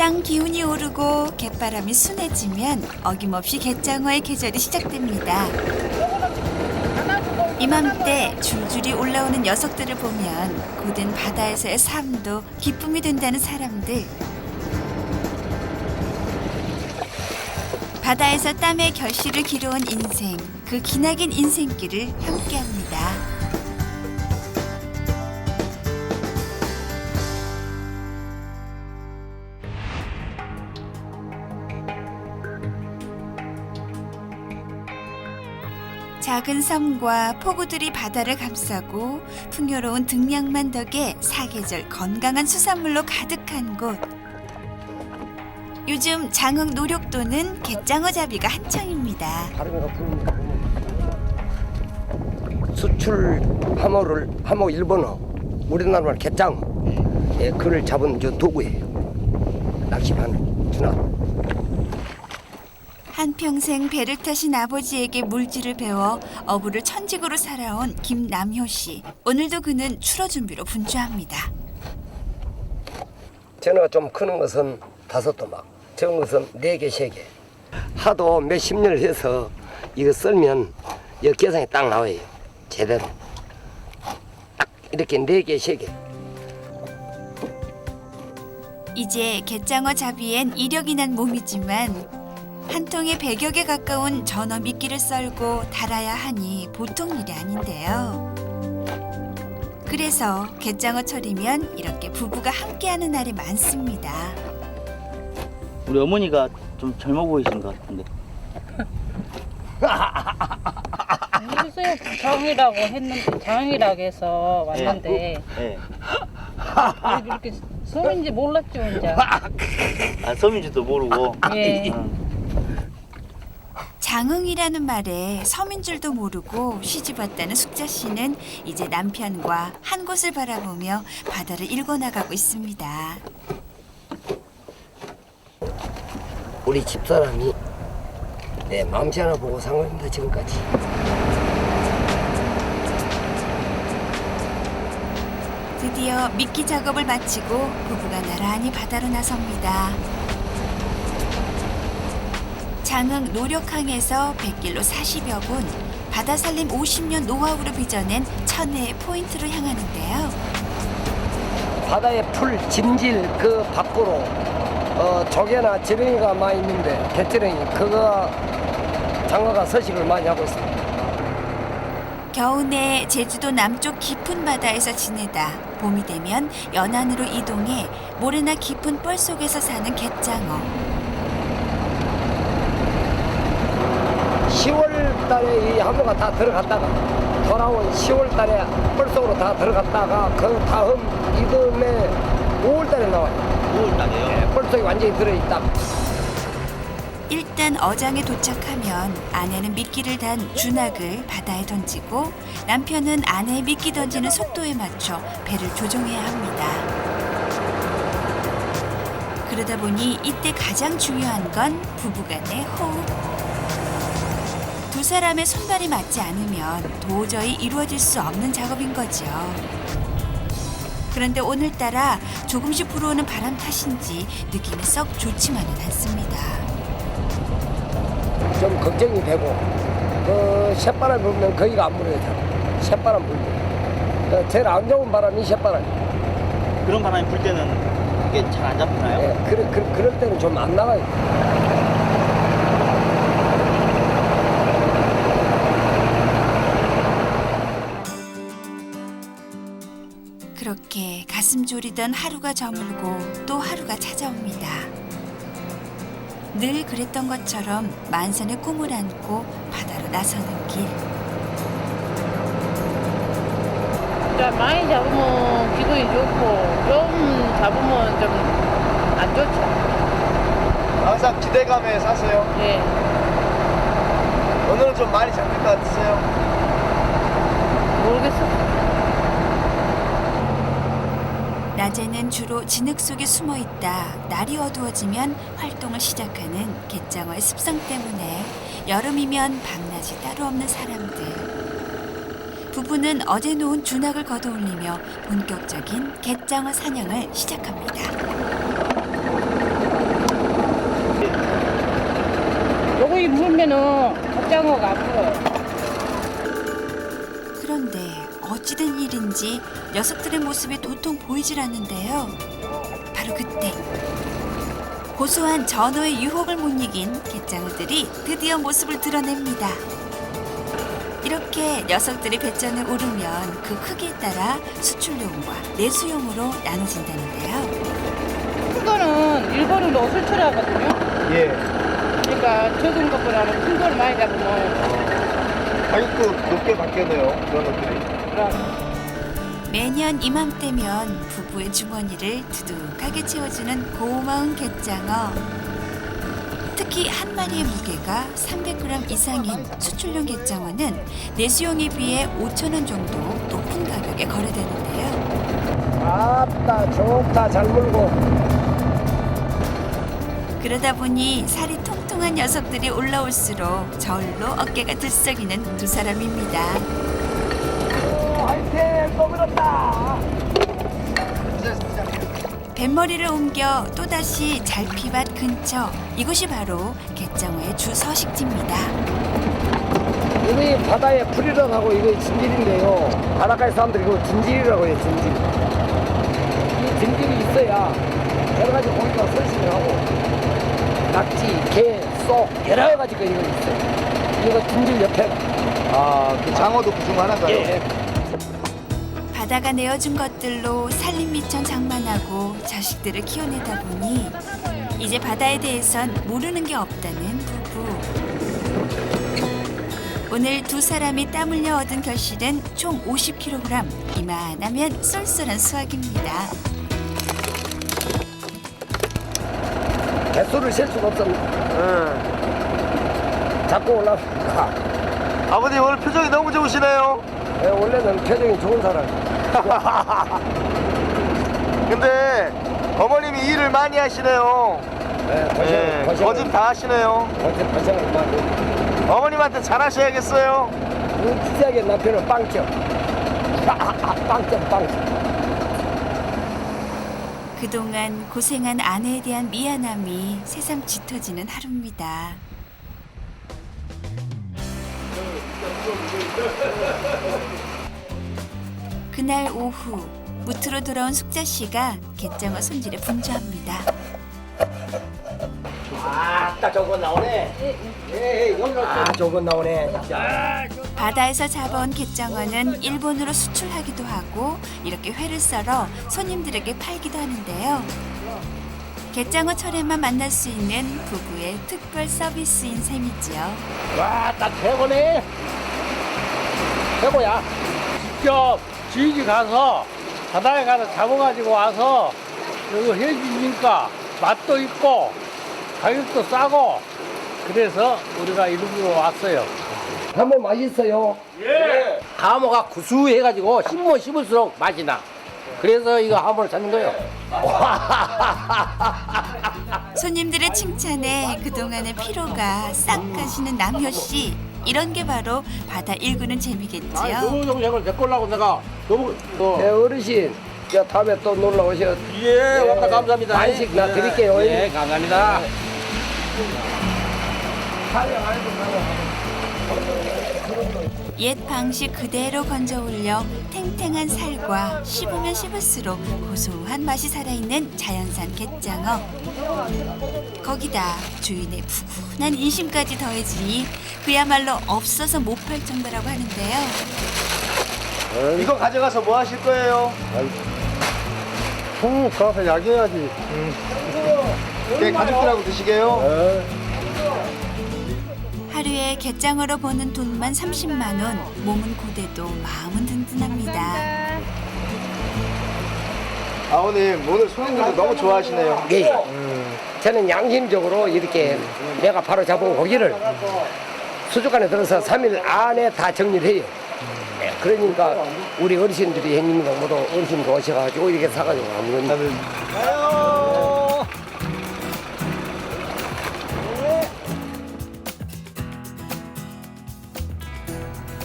땅 기운이 오르고 갯바람이 순해지면 어김없이 갯장어의 계절이 시작됩니다. 이맘때 줄줄이 올라오는 녀석들을 보면 고된 바다에서의 삶도 기쁨이 된다는 사람들. 바다에서 땀의 결실을 기러온 인생, 그 기나긴 인생길을 함께합니다. 작은 섬과 포구들이 바다를 감싸고 풍요로운 등량만 덕에 사계절 건강한 수산물로 가득한 곳. 요즘 장흥 노력도는 갯장어 잡이가 한창입니다. 수출 하모 일본어, 우리나라 갯장어, 예, 그를 잡은 저 도구예요. 낚시하는 준하. 한평생 배를 타신 아버지에게 물질을 배워 어부를 천직으로 살아온 김남효 씨. 오늘도 그는 출어 준비로 분주합니다. 전어가 좀 크는 것은 5토막, 적은 것은 4개, 3개. 하도 몇십 년을 해서 이거 썰면 이 계산이 딱 나와요. 제대로. 딱 이렇게 4개, 3개. 이제 갯장어 잡이엔 이력이 난 몸이지만 한 통에 100여 개 가까운 전어 미끼를 썰고 달아야 하니 보통 일이 아닌데요. 그래서 갯장어철이면 이렇게 부부가 함께하는 날이 많습니다. 우리 어머니가 좀 젊어 보이시는 것 같은데. 글쎄요, 장이라고 했는데 장이라고 해서 왔는데 네. 이렇게 섬인지 몰랐죠, 이제. 아, 섬인지도 모르고. 예. 장흥이라는 말에 섬인 줄도 모르고 시집 왔다는 숙자 씨는 이제 남편과 한 곳을 바라보며 바다를 일궈 나가고 있습니다. 우리 집사람이 내 마음씨 하나 보고 산 겁니다, 지금까지. 드디어 미끼 작업을 마치고 부부가 나란히 바다로 나섭니다. 장흥 노력항에서 백길로 40여 분, 바다 살림 50년 노하우를 빚어낸 천혜의 포인트로 향하는데요. 바다의 풀, 짐질 그 밖으로 조개나 지렁이가 많이 있는데 갯지렁이 그거 장어가 서식을 많이 하고 있습니다. 겨우내 제주도 남쪽 깊은 바다에서 지내다 봄이 되면 연안으로 이동해 모래나 깊은 뻘 속에서 사는 갯장어. 10월 달에 이 하모가 다 들어갔다가 돌아온 10월 달에 뻘 속으로 다 들어갔다가 그 다음 이듬해 5월 달에 나와요. 5월 달에요? 네, 뻘 속에 완전히 들어있다. 일단 어장에 도착하면 아내는 미끼를 단 준학을 바다에 던지고 남편은 아내의 미끼 던지는 속도에 맞춰 배를 조종해야 합니다. 그러다 보니 이때 가장 중요한 건 부부간의 호흡. 두 사람의 손발이 맞지 않으면 도저히 이루어질 수 없는 작업인 거죠. 그런데 오늘따라 조금씩 불어오는 바람 탓인지 느낌이 썩 좋지만은 않습니다. 좀 걱정이 되고 그 쇳바람 불면 거기가 안 물어요. 쇳바람 불면 제일 안 좋은 바람이 쇳바람. 그런 바람이 불 때는 이게 잘 안 잡히나요? 네, 그럴 때는 좀 안 나가요. 그렇게 가슴 졸이던 하루가 저물고 또 하루가 찾아옵니다. 늘 그랬던 것처럼 만선의 꿈을 안고 바다로 나서는 길. 그러니까 많이 잡으면 기분이 좋고 좀 잡으면 좀 안 좋죠. 항상 기대감에 사세요. 예. 오늘은 좀 많이 잡힐 것 같으세요? 모르겠어요. 낮에는 주로 진흙 속에 숨어 있다 날이 어두워지면 활동을 시작하는 갯장어의 습성 때문에 여름이면 밤낮이 따로 없는 사람들. 부부는 어제 놓은 준학을 걷어올리며 본격적인 갯장어 사냥을 시작합니다. 거의 물면은 갯장어가 안 물어요. 그런데 어찌된 일인지 녀석들의 모습이 도통 보이질 않는데요. 바로 그때 고소한 전어의 유혹을 못 이긴 갯장어들이 드디어 모습을 드러냅니다. 이렇게 녀석들이 배전에 오르면 그 크기에 따라 수출용과 내수용으로 나눠진다는데요. 큰 거는 일본으로 수출하거든요. 예. 그러니까 적은 것보다는 큰 걸 많이 잡으면 가격도 높게 받겠네요. 그런 것들이. 매년 이맘때면 부부의 주머니를 두둑하게 채워주는 고마운 갯장어. 특히 한 마리의 무게가 300g 이상인 수출용 갯장어는 내수용에 비해 5,000원 정도 높은 가격에 거래되는데요. 아따 좋다 잘 물고. 그러다 보니 살이 통통한 녀석들이 올라올수록 저울로 어깨가 들썩이는 두 사람입니다. 화이팅 또 밀었다. 뱃머리를 옮겨 또다시 잘피밭 근처. 이곳이 바로 갯장어의 주 서식지입니다. 이거 바다에 풀이라고 이거 진질인데요. 바닷가의 사람들이 이거 진질이라고 해요. 진질. 이 진질이 있어야 여러 가지 고기가 설식을 하고 낙지, 게, 쏙 여러 가지 거 이거 있어요. 이거 진질 옆에. 아, 그 장어도 그중 하나인가요? 예. 바다가 내어준 것들로 산림미천 장만하고 자식들을 키워내다 보니 이제 바다에 대해선 모르는 게 없다는 부부. 오늘 두 사람이 땀 흘려 얻은 결실은 총 50kg. 이만하면 쏠쏠한 수확입니다. 개수를 셀 수가 없었네. 자꾸 올라가. 아버님 오늘 표정이 너무 좋으시네요. 예, 원래는 표정이 좋은 사람. 근데 어머님이 일을 많이 하시네요. 예, 고생, 거짓 다 하시네요. 고생을 많이. 어머님한테 잘하셔야겠어요. 진지하게 남편은 빵점. 빵점. 그동안 고생한 아내에 대한 미안함이 새삼 짙어지는 하루입니다. 그날 오후 무트로 돌아온 숙자 씨가 갯장어 손질에 분주합니다. 아따 저거 나오네. 아 저거 나오네. 바다에서 잡아온 갯장어는 일본으로 수출하기도 하고 이렇게 회를 썰어 손님들에게 팔기도 하는데요. 갯장어 철에만 만날 수 있는 부부의 특별 서비스인 셈이지요. 와딱 최고네. 최고야. 직접 지기 가서 바다에 가서 잡아가지고 와서 여기 해주니까 맛도 있고 가격도 싸고 그래서 우리가 일부러 왔어요. 한번 맛있어요. 하모가 구수해가지고 씹으면 씹을수록 맛이 나. 그래서 이거 하모를 찾는 거예요. 손님들의 칭찬에 그동안의 피로가 싹 가시는 남효 씨. 이런 게 바로 바다 일구는 재미겠지요. 너무 동생을 데리고 내가 너무 예, 어르신, 저 다음에 또 놀러 오셔. 예, 와까 감사합니다. 간식 나 드릴게요. 예, 감사합니다. 옛 방식 그대로 건져 올려 탱탱한 살과 씹으면 씹을수록 고소한 맛이 살아있는 자연산 갯장어. 거기다 주인의 푸근한 인심까지 더해지니 그야말로 없어서 못 팔 정도라고 하는데요. 이거 가져가서 뭐 하실 거예요? 가서 야기해야지. 네, 가족들하고 드시게요? 하루에 갯장어로 버는 돈만 30만 원. 몸은 고되도 마음은 든든합니다. 아버님 오늘 손님들도 너무 좋아하시네요. 예. 저는 양심적으로 이렇게 내가 바로 잡은 고기를 수족관에 들어서 3일 안에 다 정리를 해요. 예, 그러니까 우리 어르신들이 형님과 모두 어르신도 오셔가지고 이렇게 사가지고 가는 건데. 가요.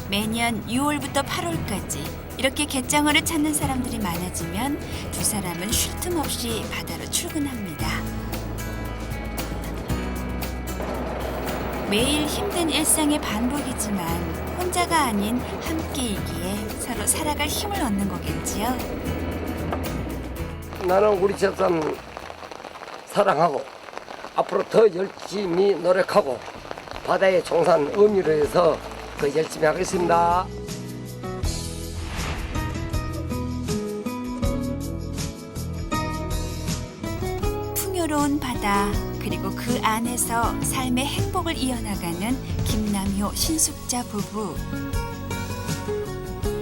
매년 6월부터 8월까지 이렇게 갯장어를 찾는 사람들이 많아지면 두 사람은 쉴 틈 없이 바다로 출근합니다. 매일 힘든 일상의 반복이지만 혼자가 아닌 함께이기에 서로 살아갈 힘을 얻는 거겠지요. 나는 우리 집사람 사랑하고 앞으로 더 열심히 노력하고 바다에 종사한 의미로 해서 더 열심히 하겠습니다. 풍요로운 바다 그리고 그 안에서 삶의 행복을 이어나가는 김남효 신숙자 부부.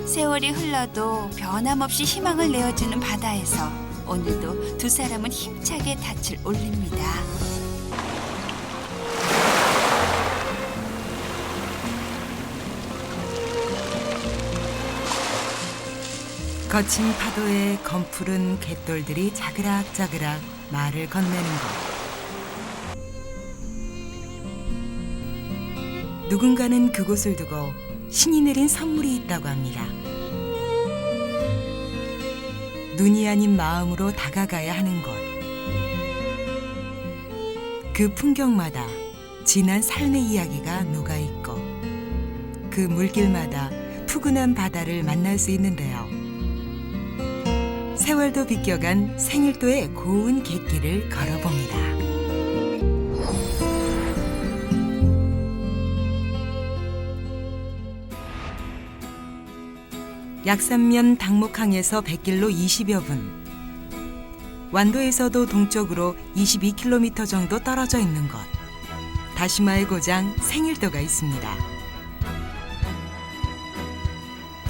세월이 흘러도 변함없이 희망을 내어주는 바다에서 오늘도 두 사람은 힘차게 닻을 올립니다. 거친 파도에 검푸른 갯돌들이 자그락자그락 말을 건네는 것. 누군가는 그곳을 두고 신이 내린 선물이 있다고 합니다. 눈이 아닌 마음으로 다가가야 하는 곳. 그 풍경마다 지난 삶의 이야기가 녹아있고 그 물길마다 푸근한 바다를 만날 수 있는데요. 세월도 비껴간 생일도의 고운 갯길을 걸어봅니다. 약산면 당목항에서 백길로 20여 분, 완도에서도 동쪽으로 22km 정도 떨어져 있는 곳, 다시마의 고장 생일도가 있습니다.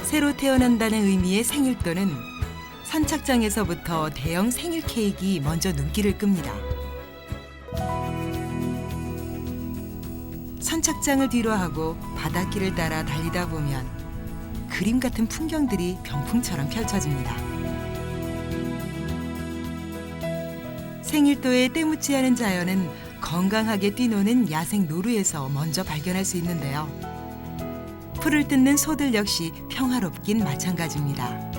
새로 태어난다는 의미의 생일도는 선착장에서부터 대형 생일 케이크가 먼저 눈길을 끕니다. 선착장을 뒤로하고 바닷길을 따라 달리다 보면 그림 같은 풍경들이 병풍처럼 펼쳐집니다. 생일도의 때묻지 않은 자연은 건강하게 뛰노는 야생 노루에서 먼저 발견할 수 있는데요. 풀을 뜯는 소들 역시 평화롭긴 마찬가지입니다.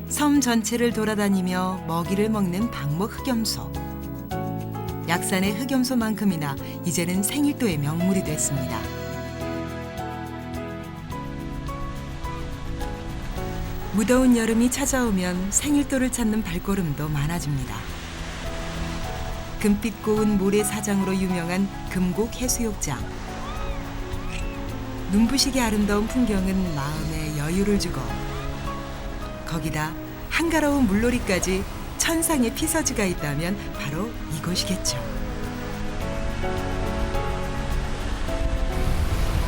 섬 전체를 돌아다니며 먹이를 먹는 방목 흑염소. 약산의 흑염소만큼이나 이제는 생일도의 명물이 됐습니다. 무더운 여름이 찾아오면 생일도를 찾는 발걸음도 많아집니다. 금빛 고운 모래사장으로 유명한 금곡 해수욕장. 눈부시게 아름다운 풍경은 마음에 여유를 주고 거기다 한가로운 물놀이까지 천상의 피서지가 있다면 바로 이곳이겠죠.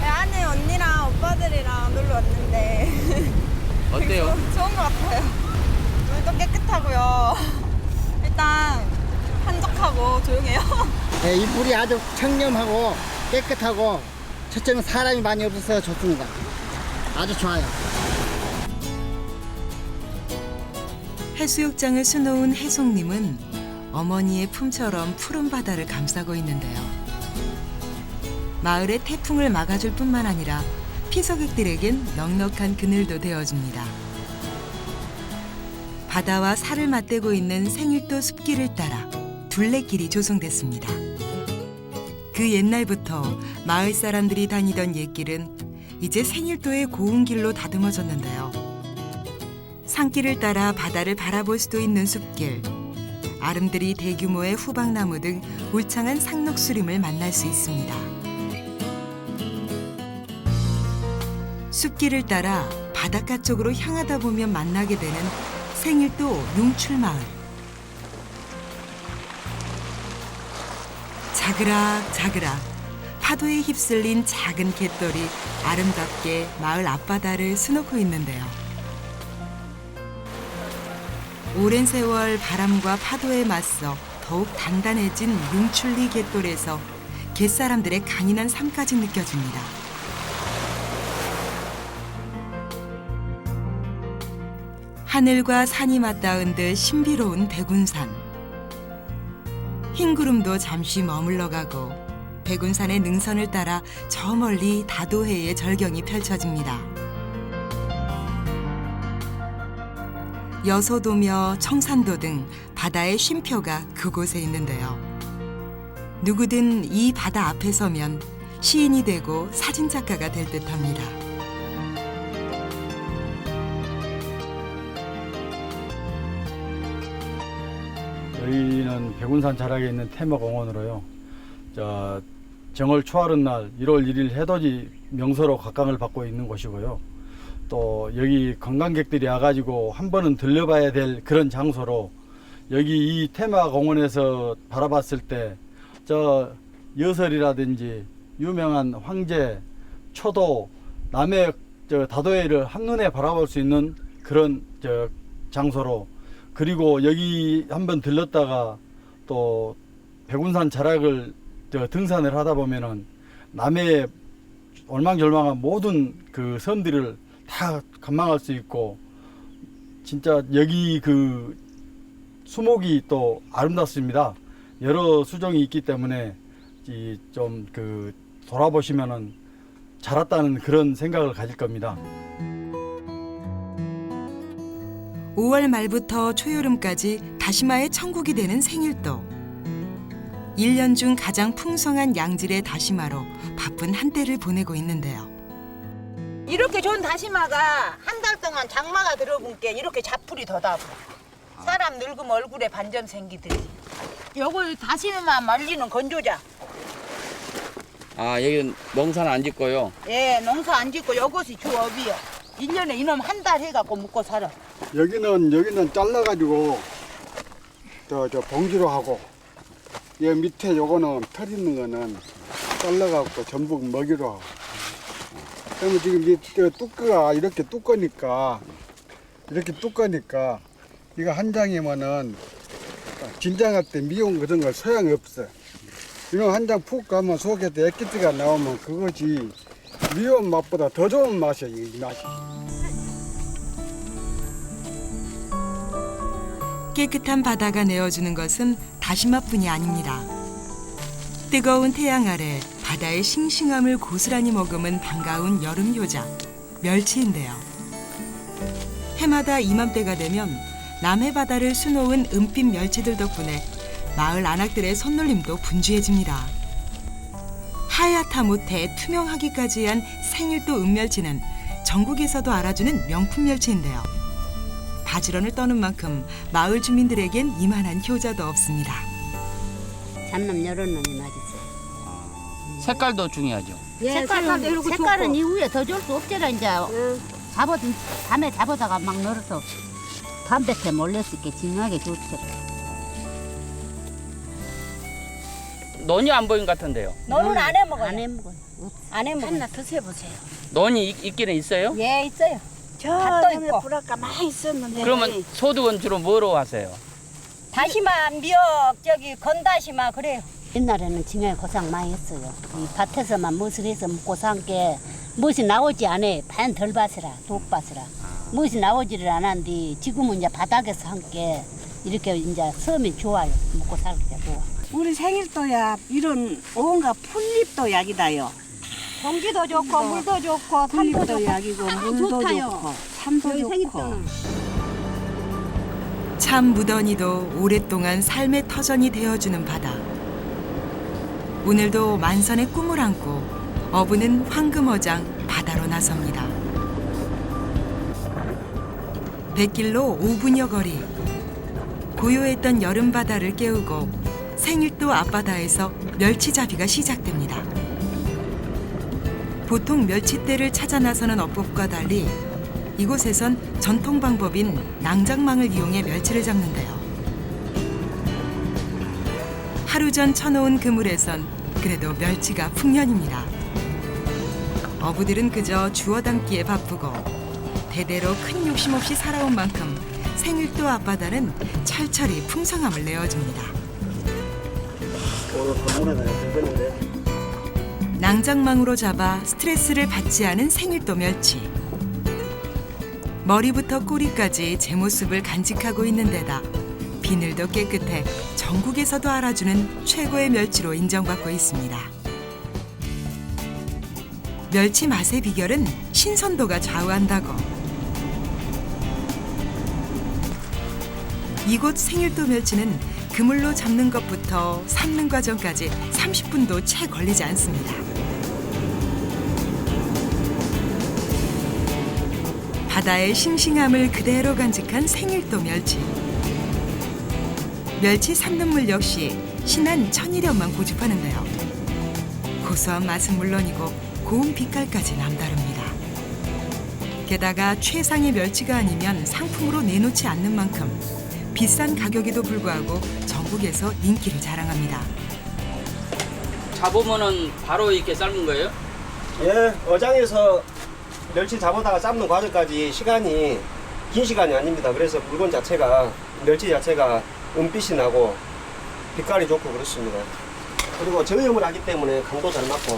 안에 언니랑 오빠들이랑 놀러 왔는데 어때요? 좋은 것 같아요. 물도 깨끗하고요. 일단 한적하고 조용해요. 네, 이 물이 아주 청렴하고 깨끗하고 첫째는 사람이 많이 없어서 좋습니다. 아주 좋아요. 해수욕장을 수놓은 해송님은 어머니의 품처럼 푸른 바다를 감싸고 있는데요. 마을의 태풍을 막아줄 뿐만 아니라 피서객들에겐 넉넉한 그늘도 되어줍니다. 바다와 살을 맞대고 있는 생일도 숲길을 따라 둘레길이 조성됐습니다. 그 옛날부터 마을 사람들이 다니던 옛길은 이제 생일도의 고운 길로 다듬어졌는데요. 산길을 따라 바다를 바라볼 수도 있는 숲길, 아름드리 대규모의 후박나무 등 울창한 상록수림을 만날 수 있습니다. 숲길을 따라 바닷가 쪽으로 향하다 보면 만나게 되는 생일도 융출마을. 자그락자그락 파도에 휩쓸린 작은 갯돌이 아름답게 마을 앞바다를 수놓고 있는데요. 오랜 세월 바람과 파도에 맞서 더욱 단단해진 융출리 갯돌에서 갯사람들의 강인한 삶까지 느껴집니다. 하늘과 산이 맞닿은 듯 신비로운 백운산. 흰 구름도 잠시 머물러가고 백운산의 능선을 따라 저 멀리 다도해의 절경이 펼쳐집니다. 여소도며 청산도 등 바다의 쉼표가 그곳에 있는데요. 누구든 이 바다 앞에 서면 시인이 되고 사진작가가 될 듯합니다. 여기는 백운산 자락에 있는 테마공원으로요. 정월 초하룻 날 1월 1일 해돋이 명소로 각광을 받고 있는 곳이고요. 또 여기 관광객들이 와가지고 한 번은 들려봐야 될 그런 장소로, 여기 이 테마공원에서 바라봤을 때 저 여설이라든지 유명한 황제, 초도, 남해 다도해를 한눈에 바라볼 수 있는 그런 장소로, 그리고 여기 한번 들렀다가 또 백운산 자락을 등산을 하다 보면은 남해의 올망졸망한 모든 그 섬들을 다 관망할 수 있고, 진짜 여기 그 수목이 또 아름답습니다. 여러 수종이 있기 때문에 좀 돌아보시면은 잘 왔다는 그런 생각을 가질 겁니다. 5월 말부터 초여름까지 다시마의 천국이 되는 생일도. 1년 중 가장 풍성한 양질의 다시마로 바쁜 한때를 보내고 있는데요. 이렇게 좋은 다시마가 한 달 동안 장마가 들어본 게 이렇게 잡풀이 더다고. 사람 늙으면 얼굴에 반점 생기듯이. 요걸 다시마 말리는 건조자. 아, 여기 농사는 안 짓고요. 예, 농사 안 짓고 요것이 주업이요. 1년에 이놈 한 달 해갖고 먹고 살아. 여기는 잘라가지고 저 봉지로 하고, 여 밑에 요거는 털 있는 거는 잘라갖고 전부 먹이로 하고. 그러면 지금 이 뚜꺼가 이렇게 뚜꺼니까 이거 한 장이면은 진장할 때 미용 그런 거 소용이 없어. 이거 한 장 푹 가면 속에서 액기스가 나오면 그것이 미운 맛보다 더 좋은 맛이야, 이 맛이. 깨끗한 바다가 내어주는 것은 다시마뿐이 아닙니다. 뜨거운 태양 아래 바다의 싱싱함을 고스란히 머금은 반가운 여름 효자, 멸치인데요. 해마다 이맘때가 되면 남해 바다를 수놓은 은빛 멸치들 덕분에 마을 안악들의 손놀림도 분주해집니다. 하얗다 못해 투명하기까지 한 생일도 은멸치는 전국에서도 알아주는 명품 멸치인데요. 바지런을 떠는 만큼 마을 주민들에겐 이만한 효자도 없습니다. 잡놈 여러 놈이 맛있어요. 색깔도 중요하죠. 예, 색깔은 이후에 더 줄 수 없잖아. 이제 잡아든 밤에 잡아다가 막 널어서 밤볕에 몰래 쓸게 진하게 좋더라. 논이 안 보인 것 같은데요. 너는 안 해 먹어요. 안 해 먹어요. 안 해 먹어요. 하나 드셔보세요. 논이 있기는 있어요? 예, 있어요. 밭도 있고. 불아까 많이 있었는데. 그러면 소득은 주로 뭐로 하세요? 다시마, 미역, 건다시마 그래요. 옛날에는 진짜 고생 많이 했어요. 이 밭에서만 무엇을 해서 먹고 산 게 무엇이 나오지 않아요. 반 덜밭이라, 독밭이라. 무엇이 나오지를 않았는데 지금은 이제 바닥에서 한 게 이렇게 이제 섬이 좋아요. 먹고 살기 좋아. 우리 생일도야 이런 온갖 풀잎도 약이다요. 공기도 좋고 물도 좋고 풀잎도 산도 약이고 물도 좋고 산도 좋고. 참 무던히도 오랫동안 삶의 터전이 되어주는 바다. 오늘도 만선의 꿈을 안고 어부는 황금어장 바다로 나섭니다. 100길로 5분여 거리. 고요했던 여름 바다를 깨우고 생일도 앞바다에서 멸치잡이가 시작됩니다. 보통 멸치떼를 찾아 나서는 어법과 달리 이곳에선 전통 방법인 낭장망을 이용해 멸치를 잡는데요. 하루 전 쳐놓은 그물에선 그래도 멸치가 풍년입니다. 어부들은 그저 주워 담기에 바쁘고 대대로 큰 욕심 없이 살아온 만큼 생일도 앞바다는 철철이 풍성함을 내어줍니다. 낭장망으로 잡아 스트레스를 받지 않은 생일도 멸치. 머리부터 꼬리까지 제 모습을 간직하고 있는 데다 비늘도 깨끗해 전국에서도 알아주는 최고의 멸치로 인정받고 있습니다. 멸치 맛의 비결은 신선도가 좌우한다고. 이곳 생일도 멸치는 그물로 잡는 것부터 삶는 과정까지 30분도 채 걸리지 않습니다. 바다의 싱싱함을 그대로 간직한 생일도 멸치. 멸치 삶는 물 역시 신한 1,000일여만 고집하는데요. 고소한 맛은 물론이고 고운 빛깔까지 남다릅니다. 게다가 최상의 멸치가 아니면 상품으로 내놓지 않는 만큼 비싼 가격에도 불구하고 전국에서 인기를 자랑합니다. 잡으면은 바로 이렇게 삶은 거예요? 예, 어장에서 멸치 잡아다가 삶는 과정까지 시간이 긴 시간이 아닙니다. 그래서 물건 자체가 멸치 자체가 은빛이 나고 빛깔이 좋고 그렇습니다. 그리고 저염을 하기 때문에 간도 잘 맞고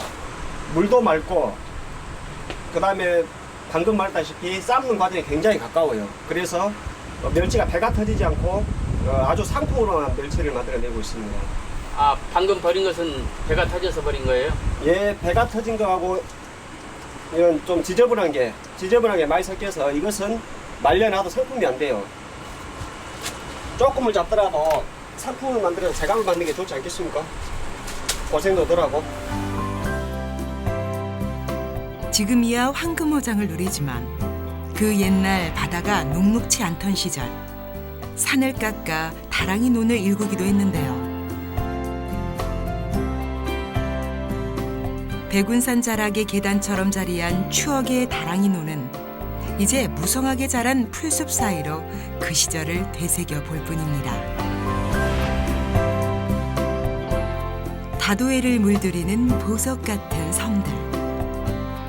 물도 맑고 그 다음에 방금 말했다시피 삶는 과정이 굉장히 가까워요. 그래서 멸치가 배가 터지지 않고 아주 상품으로만 멸치를 만들어내고 있습니다. 아, 방금 버린 것은 배가 터져서 버린 거예요? 예, 배가 터진 거하고 이런 좀 지저분한 게 많이 섞여서 이것은 말려놔도 상품이 안 돼요. 조금을 잡더라도 상품을 만들어서 제감을 만드는 게 좋지 않겠습니까? 고생도 덜하고. 지금이야 황금어장을 누리지만 그 옛날 바다가 녹록치 않던 시절 산을 깎아 다랑이 논을 일구기도 했는데요. 백운산 자락의 계단처럼 자리한 추억의 다랑이 논은 이제 무성하게 자란 풀숲 사이로 그 시절을 되새겨 볼 뿐입니다. 다도해를 물들이는 보석 같은 섬들.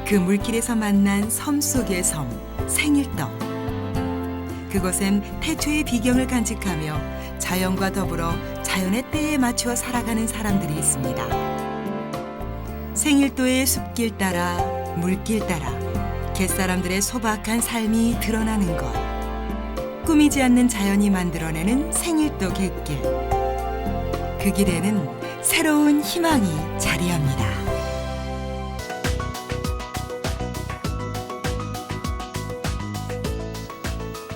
그 물길에서 만난 섬 속의 섬, 생일도. 그곳엔 태초의 비경을 간직하며 자연과 더불어 자연의 때에 맞추어 살아가는 사람들이 있습니다. 생일도의 숲길 따라 물길 따라 갯사람들의 소박한 삶이 드러나는 곳. 꾸미지 않는 자연이 만들어내는 생일도 갯길. 그 길에는 새로운 희망이 자리합니다.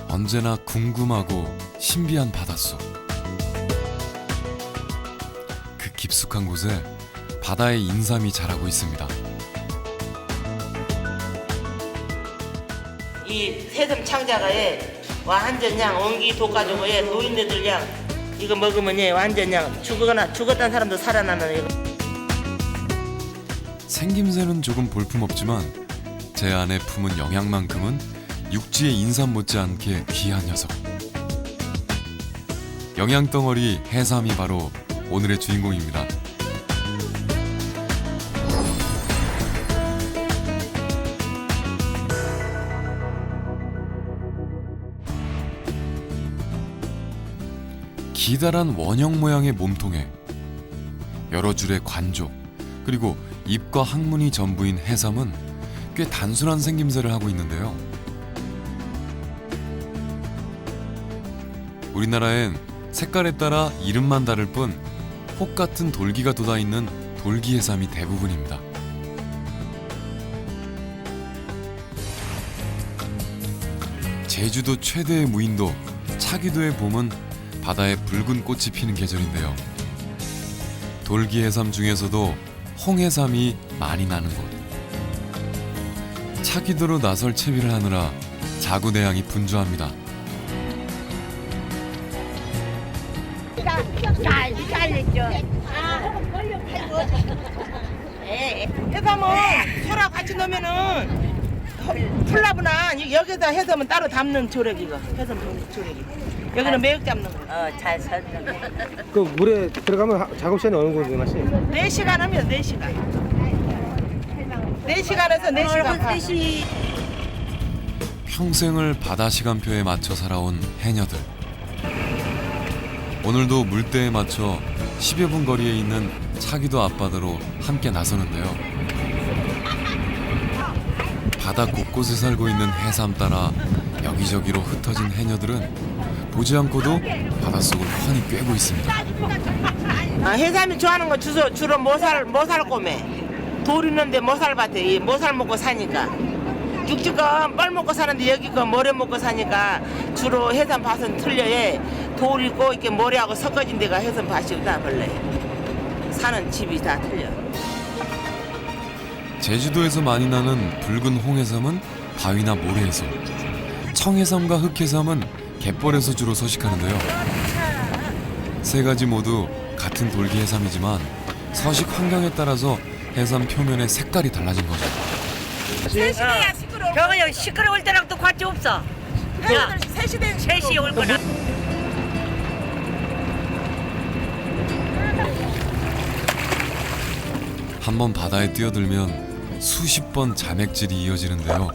언제나 궁금하고 신비한 바닷속. 그 깊숙한 곳에 바다의 인삼이 자라고 있습니다. 이 새섬 창자가에 완전냥 온기 돋가지고에 노인네들냥 이거 먹으면 예 완전냥 죽었다는 사람도 살아나는 이거. 생김새는 조금 볼품없지만 제 안에 품은 영양만큼은 육지의 인삼 못지않게 귀한 녀석. 영양덩어리 해삼이 바로 오늘의 주인공입니다. 기다란 원형 모양의 몸통에 여러 줄의 관족 그리고 입과 항문이 전부인 해삼은 꽤 단순한 생김새를 하고 있는데요. 우리나라엔 색깔에 따라 이름만 다를 뿐 혹 같은 돌기가 돋아있는 돌기해삼이 대부분입니다. 제주도 최대의 무인도 차기도의 봄은 바다에 붉은 꽃이 피는 계절인데요. 돌기해삼 중에서도 홍해삼이 많이 나는 곳. 차기도로 나설 채비를 하느라 자구대양이 분주합니다. 해삼은 소라 같이 넣으면은 풀나구나. 여기다 해삼은 따로 담는 조력이가 해삼 조력이. 여기는 매육 잡는 거. 잘 설명. 그 물에 들어가면 작업 시간이 어느 정도 되나요? 4시간 하면 4시간. 4시간에서 4시간 반. 평생을 바다 시간표에 맞춰 살아온 해녀들. 오늘도 물때에 맞춰 10여 분 거리에 있는 차기도 앞바다로 함께 나서는데요. 바다 곳곳에 살고 있는 해삼 따라 여기저기로 흩어진 해녀들은 보지 않고도 바닷속을 훤히 꿰고 있습니다. 해삼이 좋아하는 거 주로 모살 꼬매. 돌 있는데 모살밭에 이 모살 먹고 사니까 육지가 뻘 먹고 사는데 여기 거 모래 먹고 사니까 주로 해삼밭은 틀려요. 돌 있고 이렇게 모래하고 섞어진 데가 해삼밭이 다 벌레. 사는 집이 다 틀려. 제주도에서 많이 나는 붉은 홍해삼은 바위나 모래에서, 청해삼과 흑해삼은 갯벌에서 주로 서식하는데요. 세 가지 모두 같은 돌기 해삼이지만 서식 환경에 따라서 해삼 표면의 색깔이 달라진 거죠. 세시대야 시끄러워. 저거 시끄러울 때랑 또 관계 없어. 야, 3시에 올 거라. 한번 바다에 뛰어들면 수십 번 잔액질이 이어지는데요.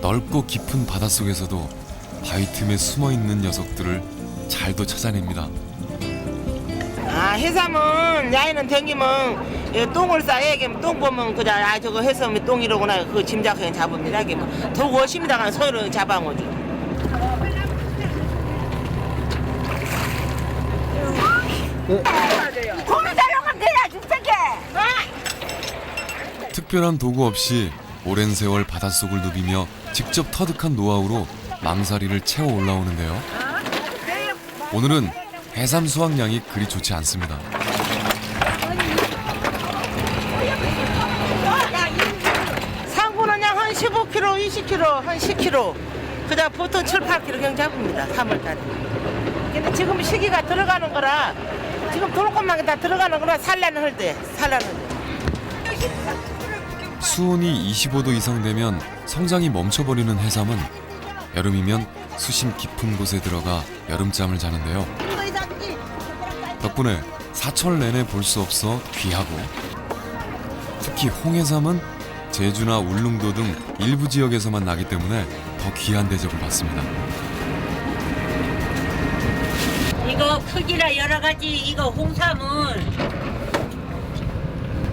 넓고 깊은 바닷속에서도 바위 틈에 숨어있는 녀석들을 잘도 찾아냅니다. 아 해삼은 야이는 댕기면 똥을 싸요. 이게 똥 보면 그냥 아 저거 해삼이 똥이로구나 그 짐작해 잡습니다. 이게 더 워심이다가 손으로 잡아오죠. 고민 달라면 내가 줄게. 특별한 도구 없이 오랜 세월 바닷속을 누비며 직접 터득한 노하우로 망사리를 채워 올라오는데요. 오늘은 해삼 수확량이 그리 좋지 않습니다. 상구는 그냥 한 15kg, 20kg, 한 10kg. 그냥 보통 7, 8kg 그냥 잡습니다. 3월달에. 근데 지금 시기가 들어가는 거라 지금 돌것만 다 들어가는 거라 산란을 할 때. 수온이 25도 이상 되면 성장이 멈춰버리는 해삼은 여름이면 수심 깊은 곳에 들어가 여름잠을 자는데요. 덕분에 사철 내내 볼 수 없어 귀하고, 특히 홍해삼은 제주나 울릉도 등 일부 지역에서만 나기 때문에 더 귀한 대접을 받습니다. 이거 크기라 여러 가지. 이거 홍삼은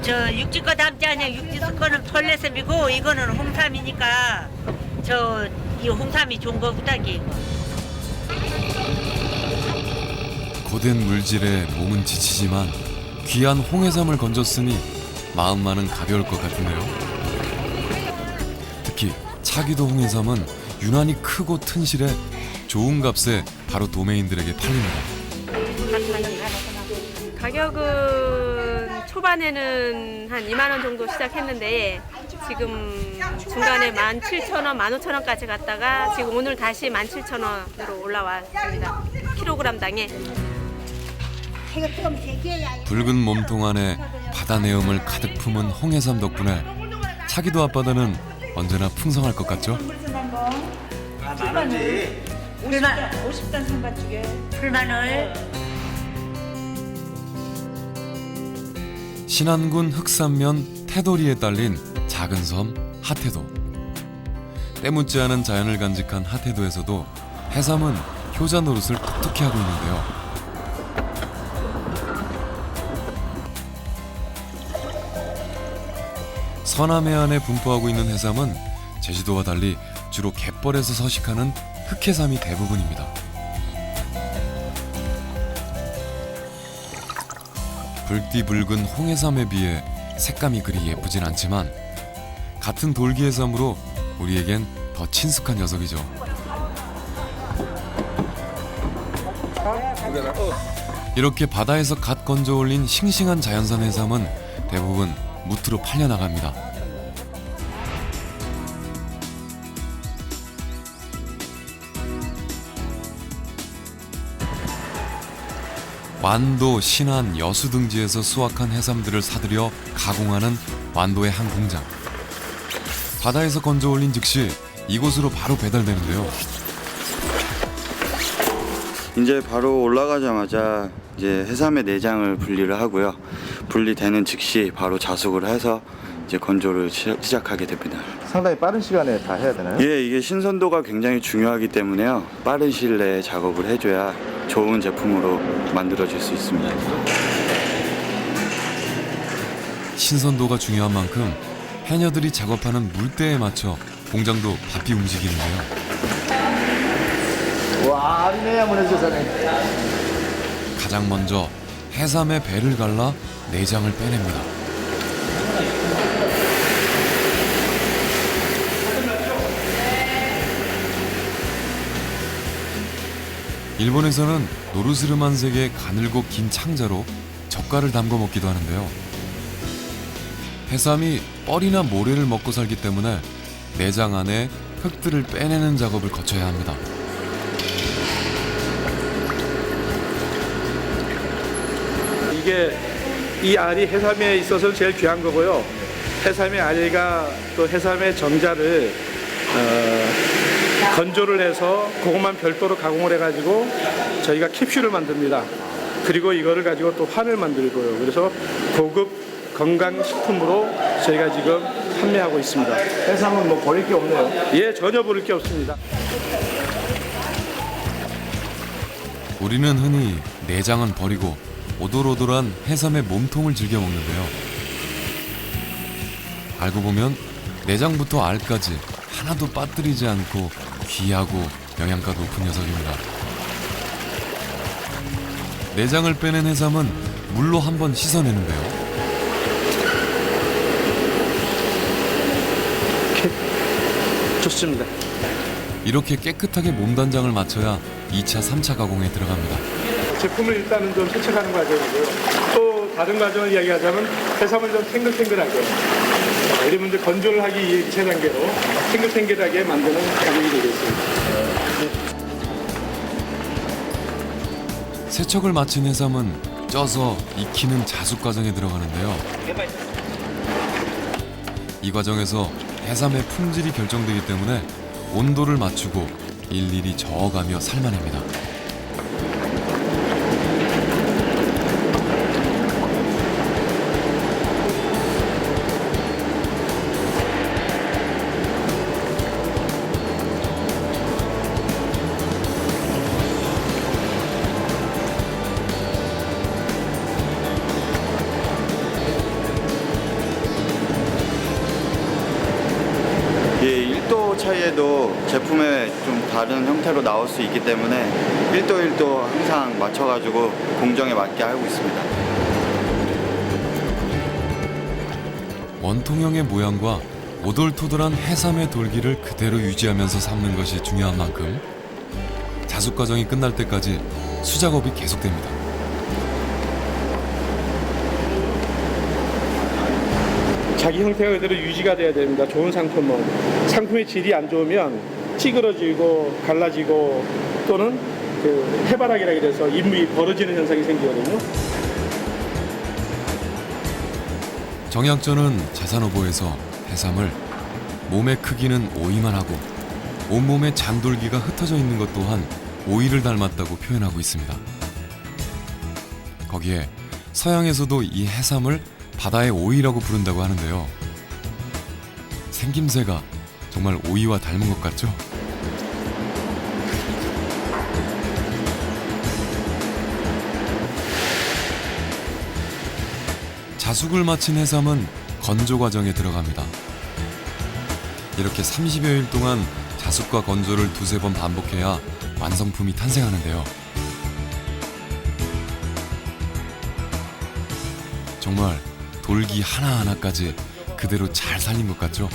저 육지 거 담지 않냐. 육지 거는 털레섬이고 이거는 홍삼이니까 이 홍삼이 좋은 거구다기. 고된 물질에 몸은 지치지만 귀한 홍해삼을 건졌으니 마음만은 가벼울 것 같은데요. 특히 차기도 홍해삼은 유난히 크고 튼실해 좋은 값에 바로 도매인들에게 팔립니다. 가격은 초반에는 한 2만 원 정도 시작했는데 지금 중간에 17,000원, 15,000원까지 갔다가 지금 오늘 다시 17,000원으로 올라왔습니다. 킬로그램당에. 붉은 몸통 안에 바다 내음을 가득 품은 홍해삼 덕분에 차기도 앞바다는 언제나 풍성할 것 같죠? 풀만 50단 선반죽에 풀마늘. 신안군 흑산면 태도리에 딸린 작은 섬 하태도. 때묻지 않은 자연을 간직한 하태도에서도 해삼은 효자 노릇을 톡톡히 하고 있는데요. 서남해안에 분포하고 있는 해삼은 제주도와 달리 주로 갯벌에서 서식하는 흑해삼이 대부분입니다. 붉디 붉은 홍해삼에 비해 색감이 그리 예쁘진 않지만 같은 돌기해삼으로 우리에겐 더 친숙한 녀석이죠. 이렇게 바다에서 갓 건져 올린 싱싱한 자연산 해삼은 대부분 무트로 팔려나갑니다. 완도, 신안, 여수 등지에서 수확한 해삼들을 사들여 가공하는 완도의 한 공장. 바다에서 건져 올린 즉시 이곳으로 바로 배달되는데요. 이제 바로 올라가자마자 이제 해삼의 내장을 분리를 하고요. 분리되는 즉시 바로 자숙을 해서 이제 건조를 시작하게 됩니다. 상당히 빠른 시간에 다 해야 되나요? 예, 이게 신선도가 굉장히 중요하기 때문에요. 빠른 시일 내에 작업을 해줘야 좋은 제품으로 만들어질 수 있습니다. 신선도가 중요한 만큼 해녀들이 작업하는 물때에 맞춰 공장도 바삐 움직이는데요. 와, 아리네 한번 해주세요. 가장 먼저 해삼의 배를 갈라 내장을 빼냅니다. 일본에서는 노르스름한 색의 가늘고 긴 창자로 젓갈을 담궈 먹기도 하는데요. 해삼이 뻘이나 모래를 먹고 살기 때문에 내장 안에 흙들을 빼내는 작업을 거쳐야 합니다. 이게 이 알이 해삼에 있어서 제일 귀한 거고요. 해삼의 알과 또 해삼의 정자를 건조를 해서 그것만 별도로 가공을 해가지고 저희가 캡슐을 만듭니다. 그리고 이거를 가지고 또 환을 만들고요. 그래서 고급 건강식품으로 저희가 지금 판매하고 있습니다. 해삼은 뭐 버릴 게 없네요. 예, 전혀 버릴 게 없습니다. 우리는 흔히 내장은 버리고 오돌오돌한 해삼의 몸통을 즐겨 먹는데요. 알고 보면 내장부터 알까지 하나도 빠뜨리지 않고 귀하고 영양가 높은 녀석입니다. 내장을 빼낸 해삼은 물로 한번 씻어내는데요. 좋습니다. 이렇게 깨끗하게 몸단장을 마쳐야 2차, 3차 가공에 들어갑니다. 제품을 일단은 좀 세척하는 과정이고요. 또 다른 과정을 이야기하자면 해삼을 좀 탱글탱글하게 여러분들 건조를 하기 위해 2차 단계로 탱글탱글하게 만드는 과정이 되겠습니다. 세척을 마친 해삼은 쪄서 익히는 자숙 과정에 들어가는데요. 이 과정에서 해삼의 품질이 결정되기 때문에 온도를 맞추고 일일이 저어가며 삶아냅니다. 예, 1도 차이에도 제품에 좀 다른 형태로 나올 수 있기 때문에 1도 항상 맞춰가지고 공정에 맞게 하고 있습니다. 원통형의 모양과 오돌토돌한 해삼의 돌기를 그대로 유지하면서 삶는 것이 중요한 만큼 자숙 과정이 끝날 때까지 수작업이 계속됩니다. 자기 형태가 그대로 유지가 돼야 됩니다. 좋은 상품은. 상품의 질이 안 좋으면 찌그러지고 갈라지고 또는 그 해바라기라 그래서 잎이 벌어지는 현상이 생기거든요. 정약전은 자산어보에서 해삼을 몸의 크기는 오이만 하고 온몸에 잔돌기가 흩어져 있는 것 또한 오이를 닮았다고 표현하고 있습니다. 거기에 서양에서도 이 해삼을 바다의 오이라고 부른다고 하는데요. 생김새가 정말 오이와 닮은 것 같죠? 자숙을 마친 해삼은 건조 과정에 들어갑니다. 이렇게 30여일 동안 자숙과 건조를 두세 번 반복해야 완성품이 탄생하는데요. 정말 돌기 하나하나까지 그대로 잘 살린 것 같죠?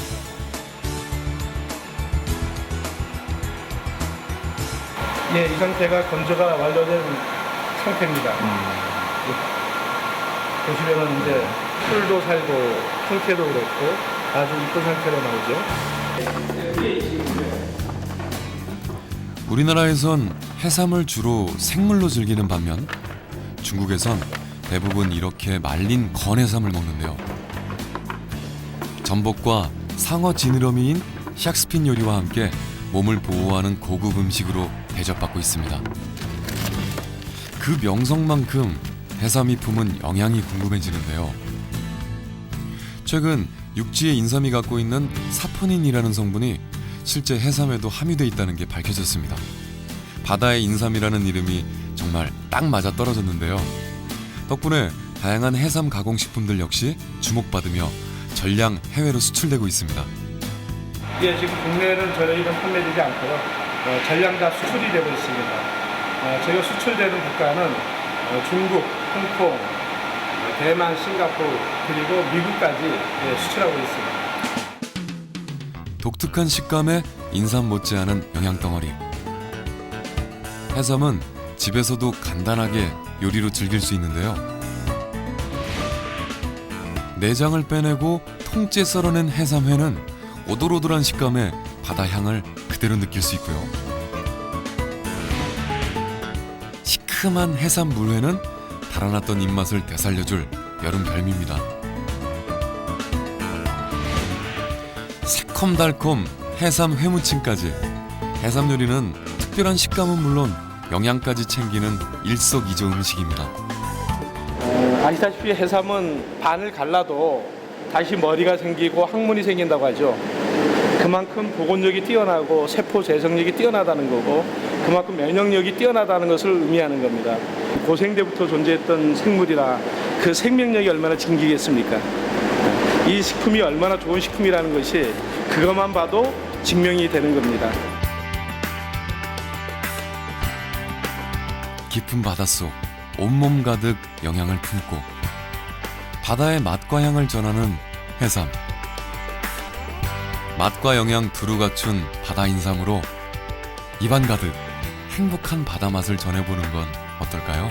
예, 이 상태가 건조가 완료된 상태입니다. 보시면은 이제 풀도 살고 형태도 그렇고 아주 이쁜 상태로 나오죠. 우리나라에선 해삼을 주로 생물로 즐기는 반면 중국에선 대부분 이렇게 말린 건해삼을 먹는데요. 전복과 상어 지느러미인 샥스핀 요리와 함께 몸을 보호하는 고급 음식으로 대접받고 있습니다. 그 명성만큼 해삼이 품은 영양이 궁금해지는데요. 최근 육지의 인삼이 갖고 있는 사포닌이라는 성분이 실제 해삼에도 함유돼 있다는 게 밝혀졌습니다. 바다의 인삼이라는 이름이 정말 딱 맞아 떨어졌는데요. 덕분에 다양한 해삼 가공식품들 역시 주목받으며 전량 해외로 수출되고 있습니다. 예, 지금 국내에는 저희는 판매되지 않고요. 전량 다 수출이 되고 있습니다. 저희가 수출되는 국가는 중국, 홍콩, 대만, 싱가포르 그리고 미국까지 수출하고 있습니다. 독특한 식감에 인삼 못지않은 영양덩어리. 해삼은 집에서도 간단하게 요리로 즐길 수 있는데요. 내장을 빼내고 통째 썰어낸 해삼회는 오돌오돌한 식감에 바다 향을 그대로 느낄 수 있고요. 시큼한 해삼 물회는 달아났던 입맛을 되살려줄 여름 별미입니다. 새콤달콤 해삼 회무침까지 해삼 요리는 특별한 식감은 물론 영양까지 챙기는 일석이조 음식입니다. 아시다시피 해삼은 반을 갈라도 다시 머리가 생기고 항문이 생긴다고 하죠. 그만큼 복원력이 뛰어나고 세포 재생력이 뛰어나다는 거고 그만큼 면역력이 뛰어나다는 것을 의미하는 겁니다. 고생대부터 존재했던 생물이라 그 생명력이 얼마나 진기겠습니까? 이 식품이 얼마나 좋은 식품이라는 것이 그것만 봐도 증명이 되는 겁니다. 깊은 바닷속 온몸 가득 영양을 품고 바다의 맛과 향을 전하는 해삼. 맛과 영양 두루 갖춘 바다 인삼으로 입안 가득 행복한 바다 맛을 전해보는 건 어떨까요?